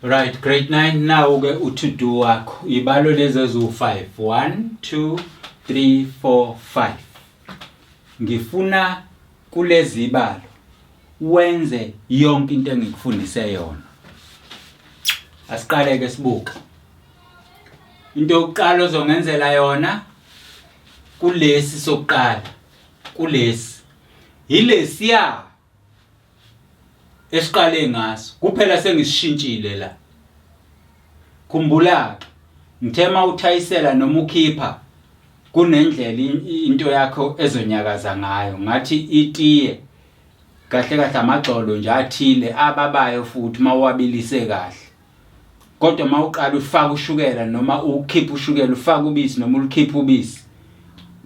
Right, grade 9 now ke uto-do wakho. Ibalo lezi ezu5. 1 2 3 4 5. Ngifuna kulezi ibalo wenze yonke into engikufundise yona. Asiqale ke sibuka. Into yokuqala ozongenzela yona kulesi sokuqala. Kulesi. Yilesiya esiqale ngaso. Kuphela sengisishintshile la. Khumbula ngithema uthayisela noma ukhipha kunendlela into yakho ezonyakaza ngayo. Ngathi itiye kahle kahle amagxolo nje athile ababayo futhi mawabilise kahle. Kodwa mawuqala ufaka ushukela noma ukhipha ushukela ufaka ubisi noma ulikhipha ubisi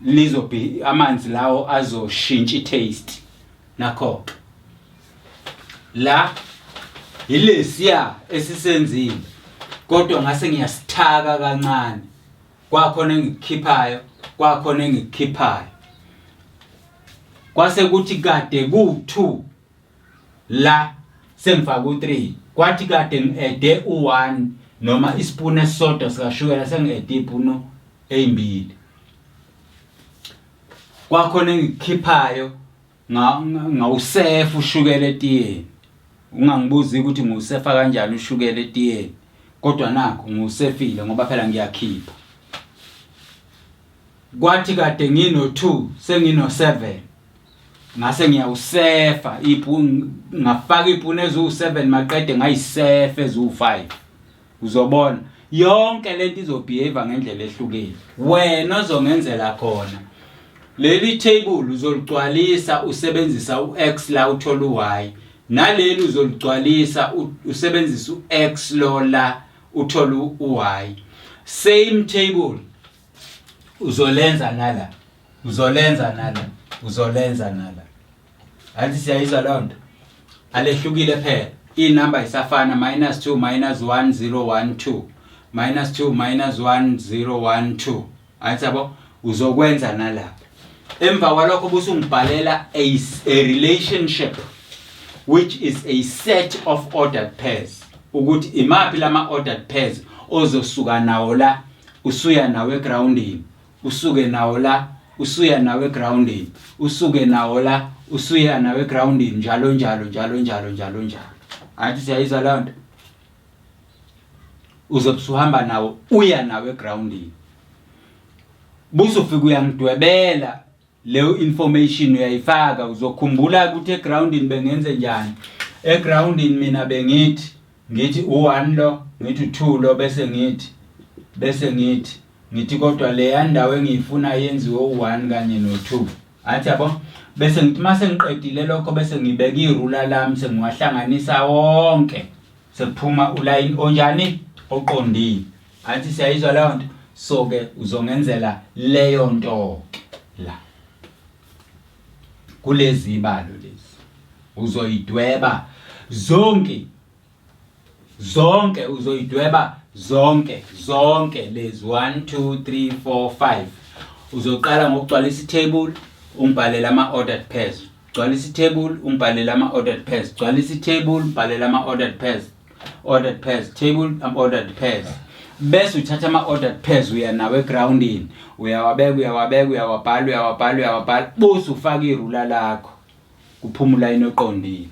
lizobhi amanzi lawo azoshintsha taste nakho. La ilesiya esisenzile kodwa ngase ngiyasithaka kancane. Kwakhona engikukhiphayo, kwakhona engikukhiphayo. Kwase kuthi kade ku2 la sengifaka u3. Kwathi kade ngiede u1 noma ispoon esisodwa sikashukela sengiede ipunu ezimbili. Kwakhona engikukhiphayo ngawusefa ushukela etiyeni. Ungangibuzi ukuthi ngiwusefa kanjani ushukela etiyeni. Kodwa nakho ngiwusefile ngoba phela ngiyakhipha. Kwathi kade ngino2 sengino7. Ngase ngiyawusefa ipunu ngafaka ipunu ezu7 maqede ngayisefa ezu5. Uzobona yonke lento izobehave ngendlela ehlukile. Wena ozongenzela khona. Leli table uzoligcwalisa usebenzisa uX la uthola uY. Naleli uzoligcwalisa usebenzisa uX lo la uthola uY. Same table uzolenza nala. Uzolenza nala. Uzolenza nala. Athi siyayizwa lonto. Alehlukile phela. Inamba isafana -2 -1 0 1 2. -2 -1 0 1 2. Athi yabo uzokwenza nalapha. Emva kwalokho busungibhalela a relationship which is a set of ordered pairs. Ukuthi imaphi lama ordered pairs ozosuka nawo la usuya nawe grounding. Usuke nawo la usuya nawe grounding. Usuke nawo la usuya nawe grounding njalo njalo njalo njalo njalo njalo. Athi siyayizwa lonto. Uzobusuhamba nawo uya nawe grounding. Busufika uyangidwebela leyo information uyayifaka uzokhumbula ukuthi egrounding bengenze njani. Egrounding mina bengithi u1 lo ngithi u2 lo bese ngithi kodwa le yandawo engiyifuna yenziwe u1 kanye no2. Athi yabo bese ngithi mase ngiqedile lokho bese ngibeka irula lami sengiwahlanganisa wonke sekuphuma uline onjani oqondile. Athi siyayizwa lonto. So ke uzongenzela leyo nto la kulezi ibalo lezi uzoyidweba zonke uzoyidweba zonke lezi 1 2 3 4 5. Uzoqala ngokugcwalisa itable umbhalele ama ordered pairs. Gcwalisa itable umbhalele ama ordered pairs. Gcwalisa itable umbhalele ama ordered pairs. Table ordered pairs. Bese uthatha ama ordered pairs uya nawe grounding. Uyawabeka uyawabhala bose ufaka irula lakho kuphumula inoqondile.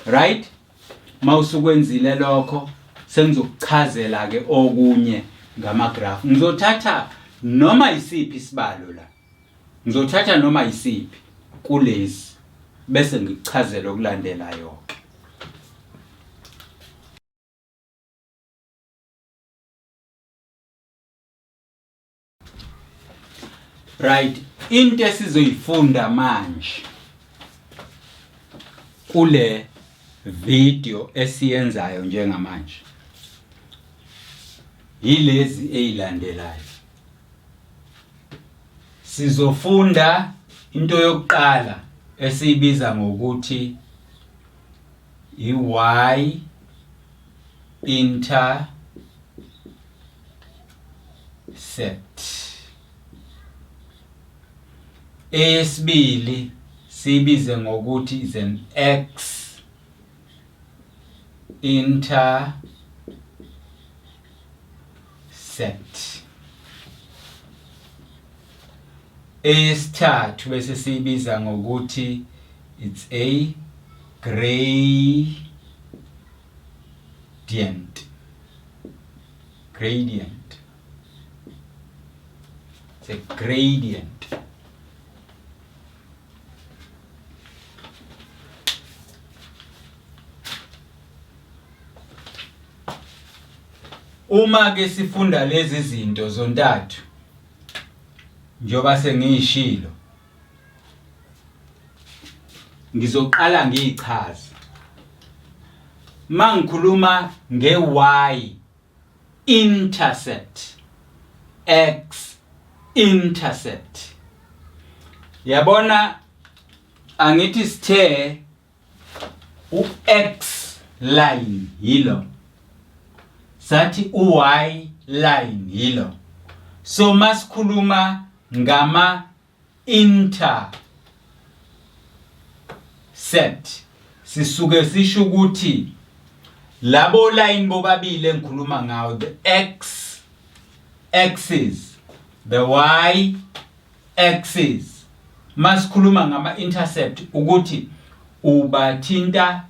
Right? Mawusukwenzile lokho sengizokuchazela ke okunye ngama graph. Ngizothatha noma isiphi isibalo la. Ngizothatha noma isiphi kulezi bese ngikuchazela okulandelayo. Right, into esizoyifunda manje kule video esiyenzayo njengamanje yilezi ezilandelayo. Sizofunda into yokuqala esiyibiza ngokuthi y intercept. Esibili sibize ngokuthi is an x intercept. Esithathu bese siyibiza ngokuthi it's a gradient. It's a gradient. Uma ke sifunda lezi zinto zontathu njoba sengishilo ngizoqala ngichaza mangikhuluma nge-y intercept, x intercept. Yabona angithi sithe u-x line yilo, sathi u-y line yilo. So masikhuluma ngama intercept sisuke sisho ukuthi labo line bobabili engikhuluma ngawo, the x axis, the y axis, masikhuluma ngama intercept ukuthi ubathinta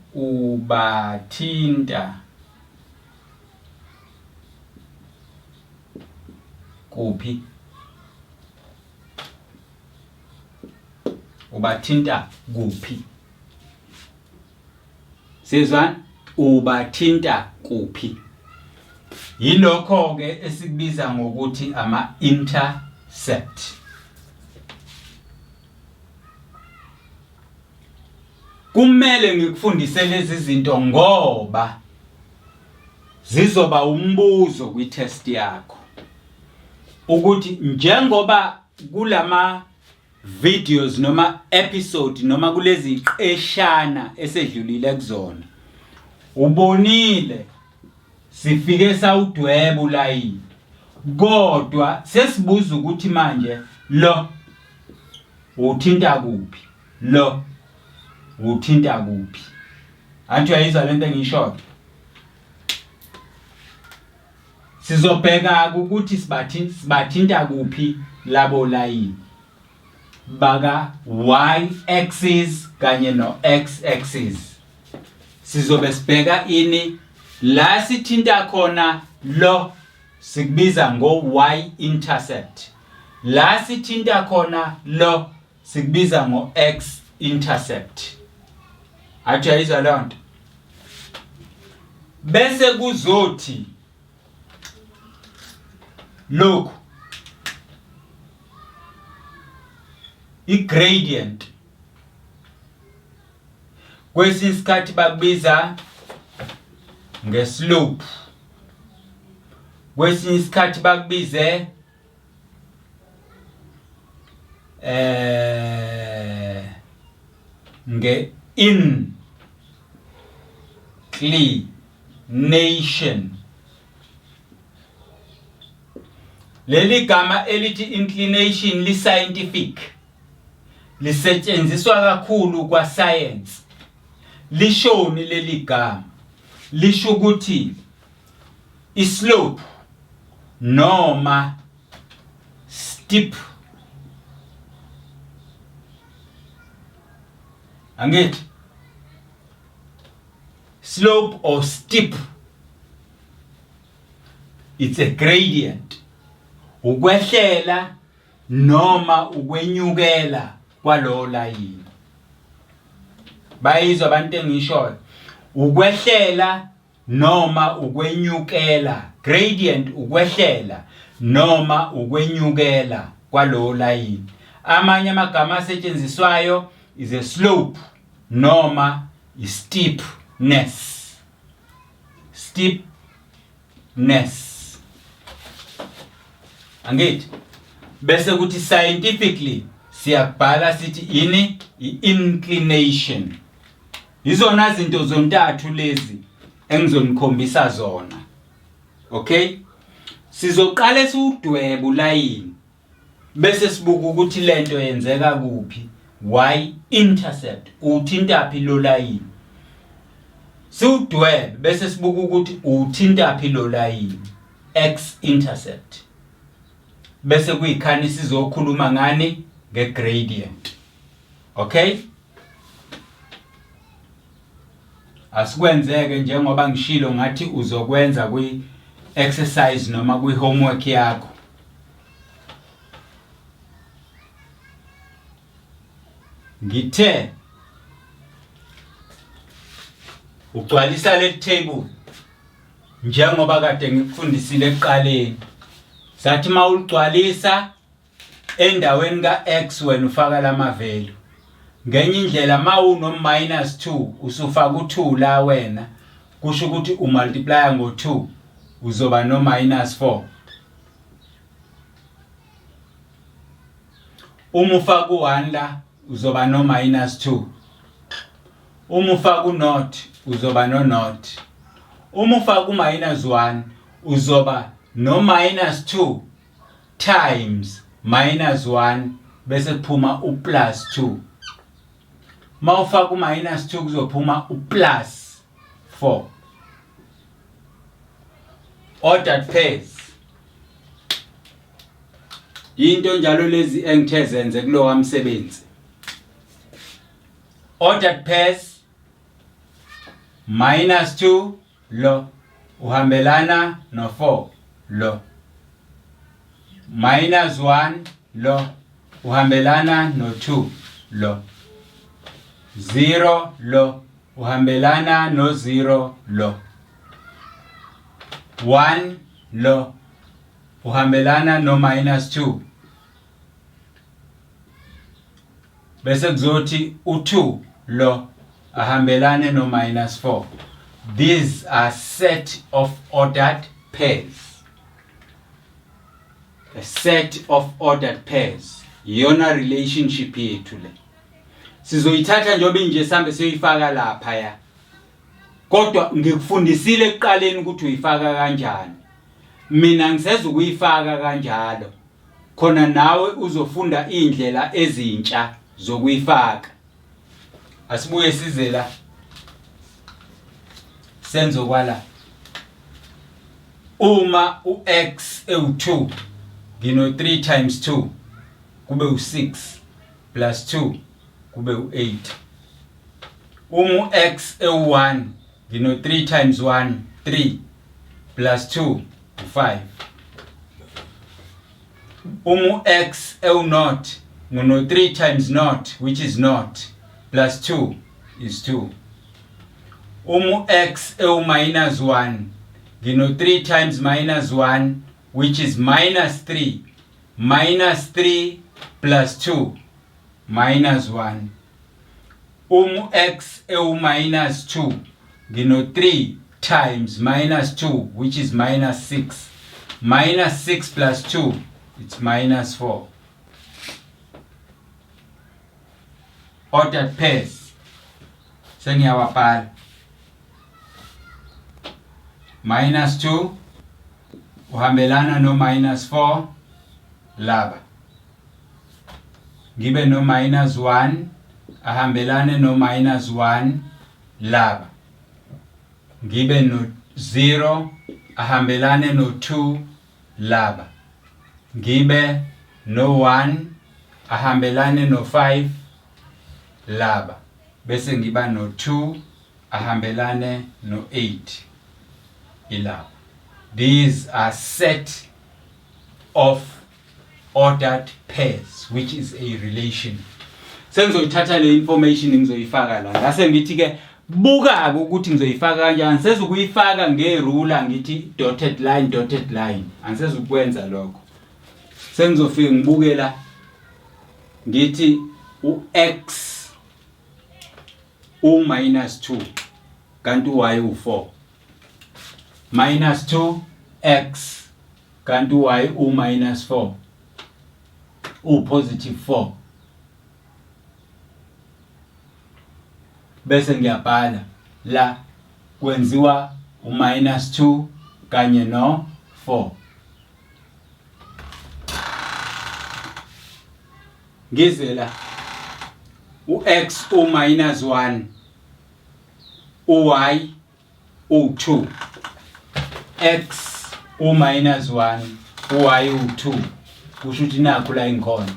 kuphi, ubathinta kuphi. Sizwa ubathinta kuphi. Yilokho ke esikubiza ngokuthi ama intercept. Kumele ngikufundise lezi zinto ngoba zizoba umbuzo kwi-test yakho. Ukuthi njengoba kulama videos noma episode noma kulezi iqeshana esedlulile kuzona ubonile sifike sawudweba ulayini, kodwa sesibuza ukuthi manje lo uthinta kuphi, lo uthinta kuphi. Antu yayizwa lento engishoyo. Sizobheka ukuthi sibathinta kuphi labo layini baka y axis kanye no x axis. Sizobe sibheka ini la sithinta khona lo sikubiza ngo y intercept, la sithinta khona lo sikubiza ngo x intercept. Ajayizwa lonto. Bese kuzothi look i-gradient kwesinye isikhathi bakubiza nge-slope, kwesinye isikhathi bakubize nge-inclination. Leli gama elithi inclination li scientific, lisetshenziswa kakhulu kwa science. Lishoni leli gama, lisho ukuthi islope noma steep, angithi slope or steep, it's a gradient. Ukwehlela noma ukwenyukela kwalo layini. Bayizwa abantu engishoyo. Ukwehlela noma ukwenyukela, gradient ukwehlela noma ukwenyukela kwalo layini. Amanye amagama asetshenziswayo is a slope noma steepness. Steepness. Angithi bese kuthi scientifically siyabhala sithi ini i-inclination. Izona zinto zontathu lezi engizonikhombisa zona. Okay? Sizoqala siudweba ulayini bese sibuka ukuthi lento yenzeka kuphi. Y intercept uthinta phi lo layini. siwudwebe bese sibuka ukuthi uthinta phi lo line x intercept bese kuyikhani sizokhuluma ngani ngegradient. Okay, asikwenzeke njengoba ngishilo ngathi uzokwenza kwi exercise noma kwi homework yakho. Ngithe ugcwalisa le table njengoba kade ngikufundisile ekuqaleni. Sathi mawugcwalisa endaweni ka x wena ufaka lama value. Ngenye indlela mawuno -2 usufaka u2 la wena kusho ukuthi umultiply ngo2 uzoba no -4. Uma ufaka u1 la uzoba no -2. Uma ufaka u0 uzoba no 0. Uma ufaka u-1 uzoba no -2 times -1 bese kuphuma u+2. Mawufaka u-2 kuzophuma u+4. Ordered pairs into njalo lezi engithe zenze kulo wamsebenzi. Ordered pairs -2 lo uhambelana no4 lo, -1 lo uhambelana no2 lo, 0 lo uhambelana no0 lo, 1 lo uhambelana no -2 bese kuzothi u2 lo ahambelane no -4. These are set of ordered pairs. A set of ordered pairs iyona relationship yethu le. Sizoyithatha njobe nje sambe siyoyifaka lapha ya. Kodwa ngikufundisile ekuqaleni ukuthi uyifaka kanjani. Mina ngiseza ukuyifaka kanjalo. Khona nawe uzofunda indlela ezintsha zokuyifaka. Asibuye size la. Senzo kwala. Uma u-x ewu2 ngino 3 times 2 kube u6 plus 2 kube u8. Uma u-x ewu1 ngino 3 times 1 3 plus 2 u5. Uma u-x ewu0 ngino 3 times 0 which is 0 plus 2 is 2. Uma x ewu-1 ngino 3 times -1 which is -3. -3 plus 2 -1. Uma x ewu-2 ngino 3 times -2 which is -6. -6 plus 2 it's -4. Ordered pairs sengiyawabhala. -2 uhambelana no -4 laba. Ngibe no -1 ahambelane no -1 laba. Ngibe no 0 ahambelane no 2 laba. Ngibe no 1 ahambelane no 5 laba. Bese ngiba no 2 ahambelane no 8 ilaba. These are set of ordered pairs which is a relation. Sengizoyithatha le information ngizoyifaka la. Ngase ngithi ke buka ukuthi ngizoyifaka kanjani. Sezukuyifaka ngeruler ngithi dotted line. Angisezukwenza lokho. Sengizofika ngibukela ngithi u-x u-2 kanti y u4. -2x kanti y u-4 u-positive 4. Bese ngiyabhala la kwenziwa u-2 kanye no 4. Ngize la u-x u-1 u-y u2, x u-minus 1, y u2. Kusho ukuthi nakho la inkhona.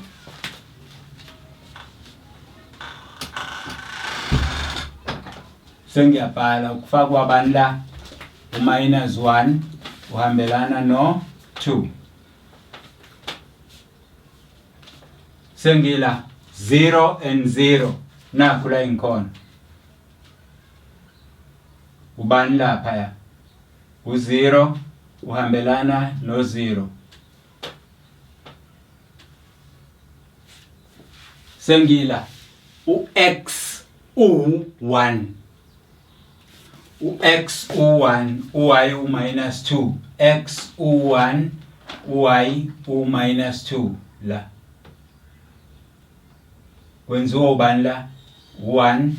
Sengiyabhala ukufakwa bani la u-minus 1 uhambelana no-2. Sengila 0 and 0 nakho la inkhona. Ubani lapha ya? U0 uhambelana no0. Sengila u-x u1. U-x u1, uy u-minus 2. X u1, uy u-minus 2 la. Kwenziwa ubani la? 1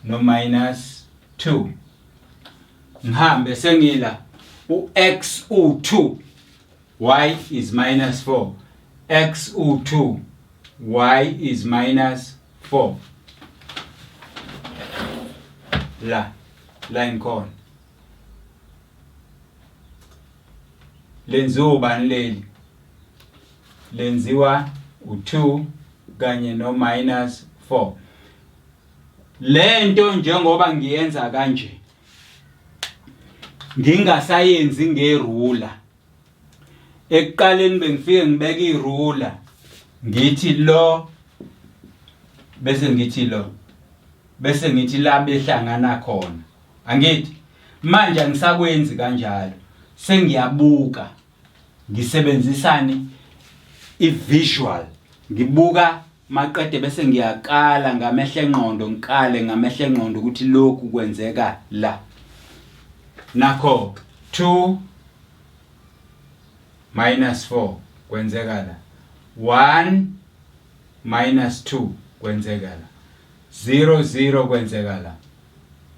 no minus 2. Ngihambe sengila u-x u2, y is minus 4. X u2, y is minus 4. La inkhona. Lenziwa ubani leli? Lenziwa u2 kanye no minus 4. Lento njengoba ngiyenza kanje ngingasayenzi ngerula. Ekuqaleni bengifike ngibeka irula ngithi lo bese ngithi lo bese ngithi la behlangana khona. Angithi manje angisakwenzi kanjalo. Sengiyabuka ngisebenzisani i-visual. Ngibuka maqede bese ngiyakala ngamehlo engqondo, ngikale ngamehlo engqondo ukuthi lokhu kwenzeka la. Nakho 2 minus 4 kwenzeka la. 1 minus 2 kwenzeka la. 0 0 kwenzeka la.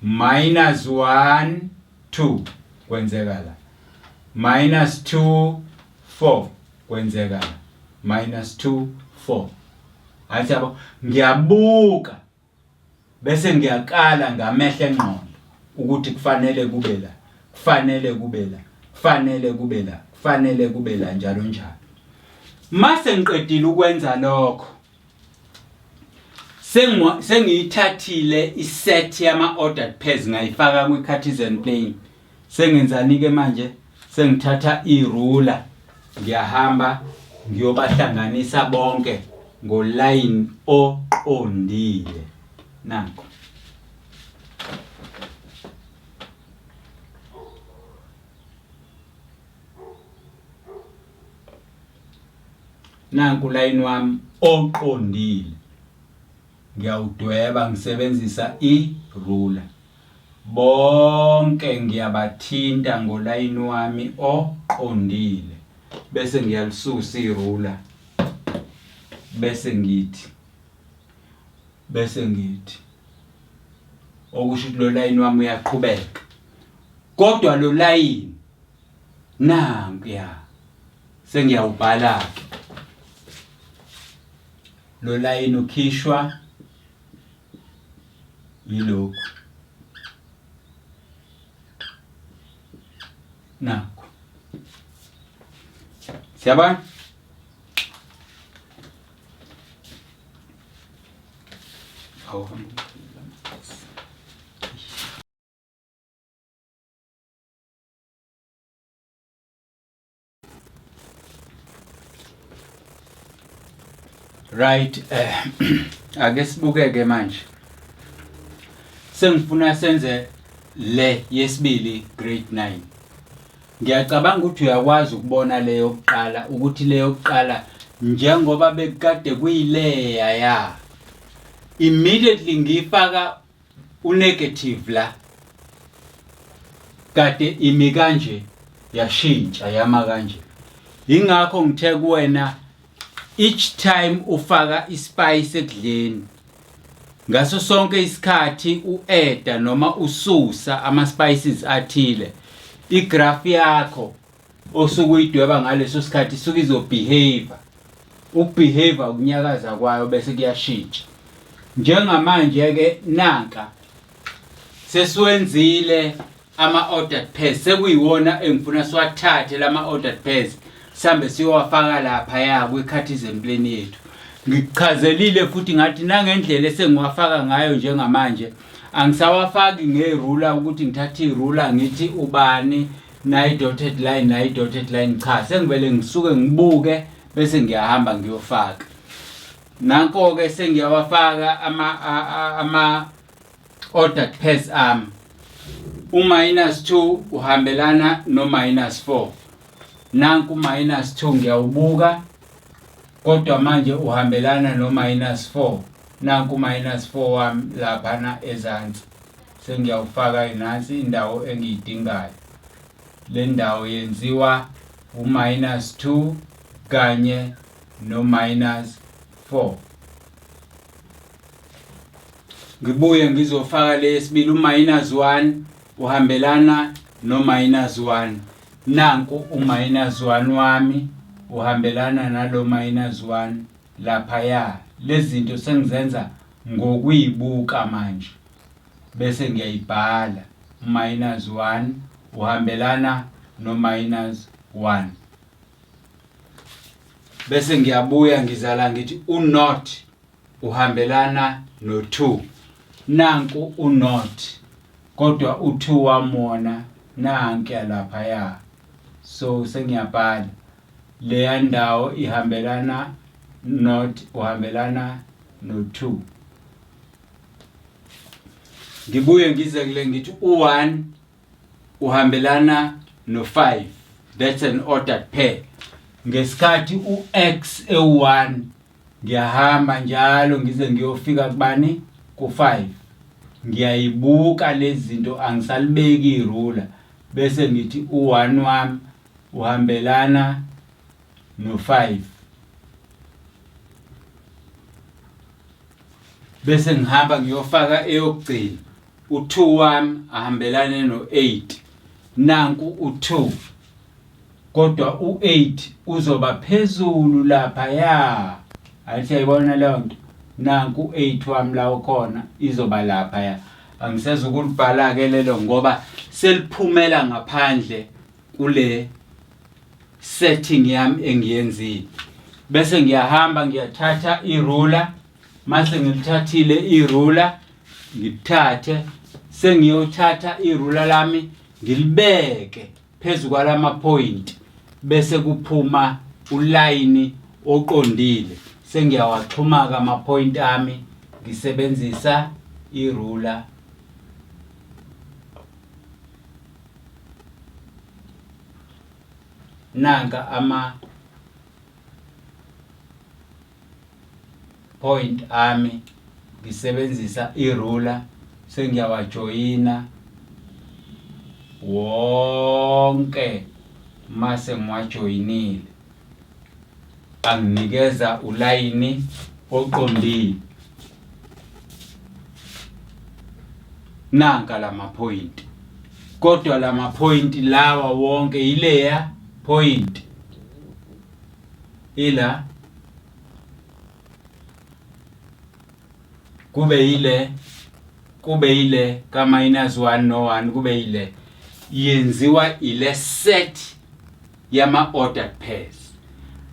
Minus 1 2 kwenzeka la. Minus 2 4 kwenzeka la. Minus 2 4. Athi yabo ngiyabuka bese ngiyakala ngamehlo engqondo ukuthi kufanele kube la, kufanele kube la, kufanele kube la, kufanele kube la njalo njalo. Mase ngiqedile ukwenza lokho sengiyithathile iset yama ordered pairs ngayifaka kwi Cartesian plane. Sengenzani ke manje? Sengithatha irula ngiyahamba ngiyobahlanganisa bonke ngoline oqondile. Nanko nanku line wami oqondile. Ngiyawudweba ngisebenzisa irula. Bonke ngiyabathinta ngoline wami oqondile. Bese ngiyalisusa irula. Bese ngithi okusho ukuthi lo line wami uyaqhubeka. Kodwa lo line nanku ya sengiyawubhala. Lo line ukhishwa yilokho. Nakho. Siyabona? Right, ake sibukeke manje. Sengifuna senze le yesibili grade 9. Ngiyacabanga ukuthi uyakwazi ukubona le yokuqala ukuthi le yokuqala njengoba bekade kuyileya ya. Immediately ngifaka unegative la. Kade imi kanje yashintsha yama kanje. Ingakho ngithe kuwena each time ufaka ispice ekudleni ngaso sonke isikhathi uadd noma ususa ama spices athile, igraph yakho osukuyidweba ngaleso sikhathi suka izobehave. Ukubehave ukunyakaza kwayo bese kuyashintsha. Njengamanje ke nanka sesiwenzile ama-ordered pairs sekuyiwona engifuna siwathathe lama-ordered pairs sambe siyowafaka lapha kwi-Cartesian plane yethu. Ngichazelile futhi ngathi nangendlela esengiwafaka ngayo njengamanje angisawafaki ngerula ukuthi ngithathe irula ngithi ubani nayi dotted line cha sengivele ngisuke ngibuke bese ngiyahamba ngiyofaka. Nanko ke sengiyawafaka ama ordered pairs u-2 uhambelana no-4. Nanku u-2 ngiyawubuka kodwa manje uhambelana no-4. Nanku u-4 wami laphana ezansi sengiyawufaka nansi indawo engiyidingayo. Le ndawo yenziwa u-2 kanye no-4. Ngibuye ngizofaka lesibili u-1 uhambelana no-1. Nanku u-1 wami uhambelana nalo -1 laphaya. Lezi zinto sengizenza ngokuyibuka manje bese ngiyayibhala -1 uhambelana no-1 bese ngiyabuya ngizala ngithi u-0 uhambelana no-2. Nanku u-0 kodwa u-2 wamona nanke laphaya. So sengiyabhala leya ndawo ihambelana 0 uhambelana no-2. Ngibuye ngize kule ngithi u-1 uhambelana no-5. That's an ordered pair. Ngesikhathi u-x e1 ngiyahamba njalo ngize ngiyofika kubani ku-5. Ngiyayibuka lezi zinto angisalibeki irula bese ngithi u1 wami uhambelana no-5 bese ngihamba ngiyofaka eyokugcina u2 wami ahambelane no8. Nanku u2 kodwa u8 uzoba phezulu lapha ayithi ayibona leyo nto. Nanku u8 wami la khona izoba lapha angiseza ukulibhala ke lelo ngoba seliphumela ngaphandle kule setting yami engiyenzile. Bese ngiyahamba ngiyathatha irula mase ngilithathile irula ngithathe sengiyothatha irula lami ngilibeke phezulu kwalama point bese kuphuma uline oqondile. Sengiyawaxhumaka ama point ami ngisebenzisa irula. Nanka ama point ami ngisebenzisa irula sengiyawajoyina wonke mase ngiwajoyinile anginikeza ulayini oqondile. Nanka lama point kodwa lama point lawa wonke ileya point ila kube ile ka -1 no 1 kube ile yenziwa ile set yama ordered pairs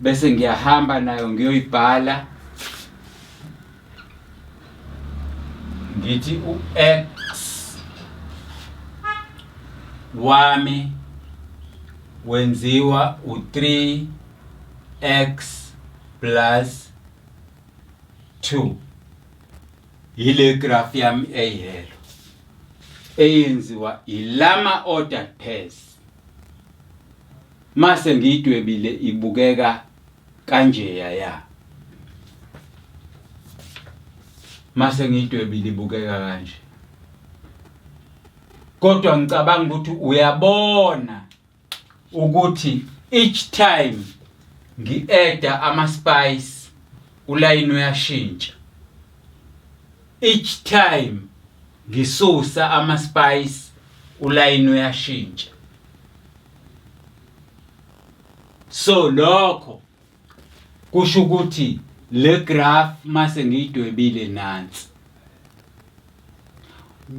bese ngiyahamba nayo ngiyoyibhala ngithi u-x wami wenziwa u3x plus 2. Ile graph yami eyelo eyenziwa ilama ordered pairs mase ngiyidwebile ibukeka kanje mase ngiyidwebile ibukeka kanje. Kodwa ngicabanga ukuthi uyabona ukuthi each time ngi-add ama spice ulayini uyashintsha. Each time ngisusa ama spice ulayini uyashintsha. So lokho kusho ukuthi le graph mase ngiyidwebile nansi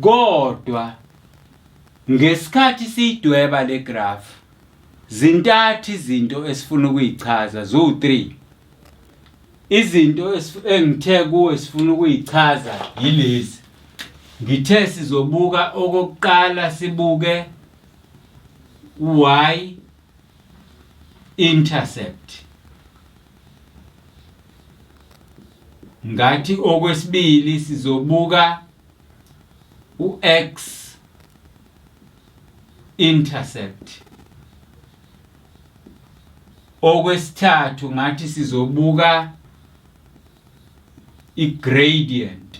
kodwa ngesikhathi siyidweba le graph zintathu izinto esifuna ukuyichaza zo3 izinto engithe kuwe sifuna ukuyichaza yilezi ngithe sizobuka okokuqala sibuke y intercept ngathi okwesibili sizobuka x intercept okwesithathu ngathi sizobuka i-gradient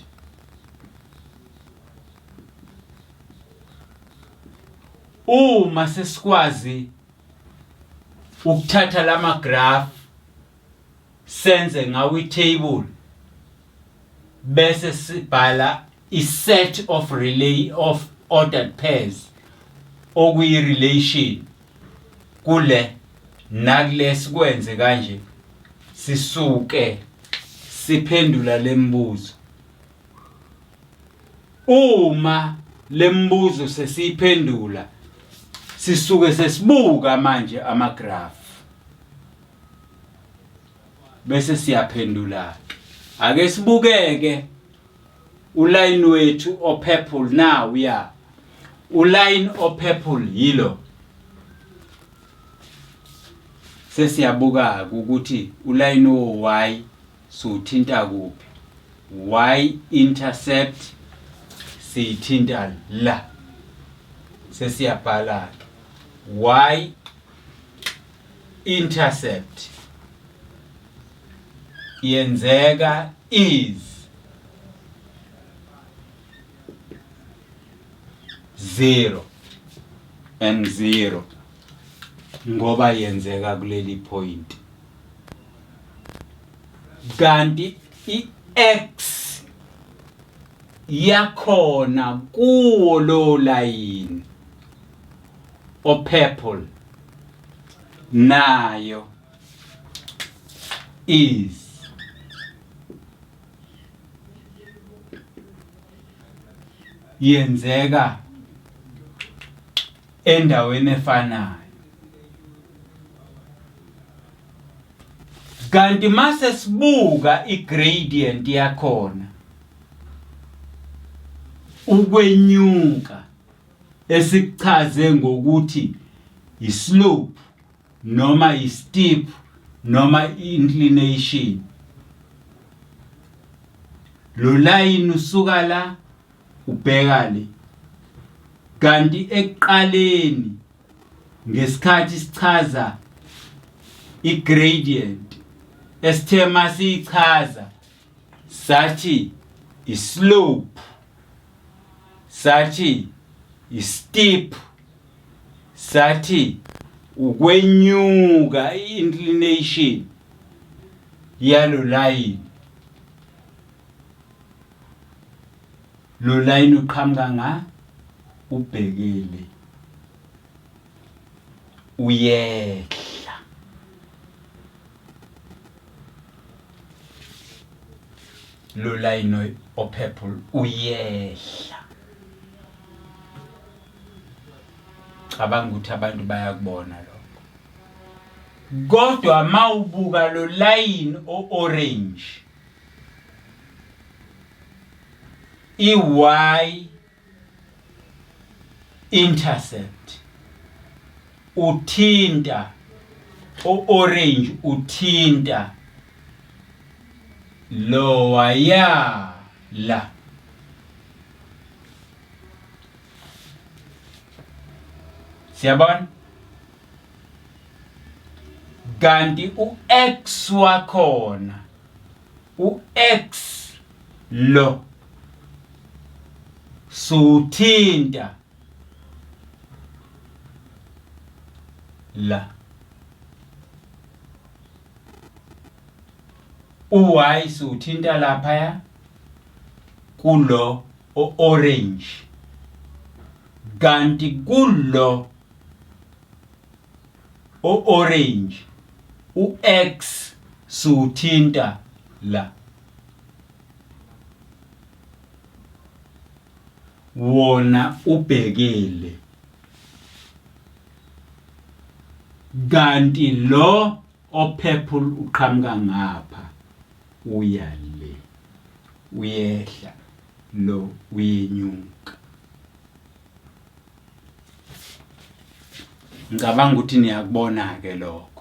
uma sesikwazi ukuthatha lama graph senze ngawo i-table bese sibhala i-set of ordered pairs okuyi-relation kule nakule sikwenze kanje sisuke siphendula lembuzo uma lembuzo sesiphendula sisuke sesibuka manje amagraph bese siyaphendula ake sibukeke uline wethu opurple now ya uline opurple yilo sesiyabuka ukuthi uline y suthinta kuphi y intercept sithinta la sesiyabhala y intercept yenzeka is 0 and 0 ngoba yenzeka kuleli point kanti i-x yakhona kuwo lo line opurple nayo is yenzeka endaweni efanayo kanti mase sibuka i-gradient yakhona ukwenyuka esichaze ngokuthi i-slope noma i-steep noma i-inclination lo line usuka la ubheka le kanti ekuqaleni ngesikhathi sichaza i-gradient esithema sichaza sathi i-slope sathi i-steep sathi ukwenyuka i-inclination yalo line lo line uqhamuka nga ubhekele uyehla lo line opurple uyehla cabanga ukuthi abantu bayakubona lokho kodwa mawubuka lo line orange i-y intercept uthinta o-orange uthinta lowa ya la siyabona kanti u-x wakhona u-x lo suthinta la u-y suthinta lapha kulo o-orange kanti kulo o-orange u-x suthinta la wona ubhekile kanti lo opurple uqhamuka ngapha uya le uyehla lo uyenyuka. Ngicabanga ukuthi niyakubona ke lokho.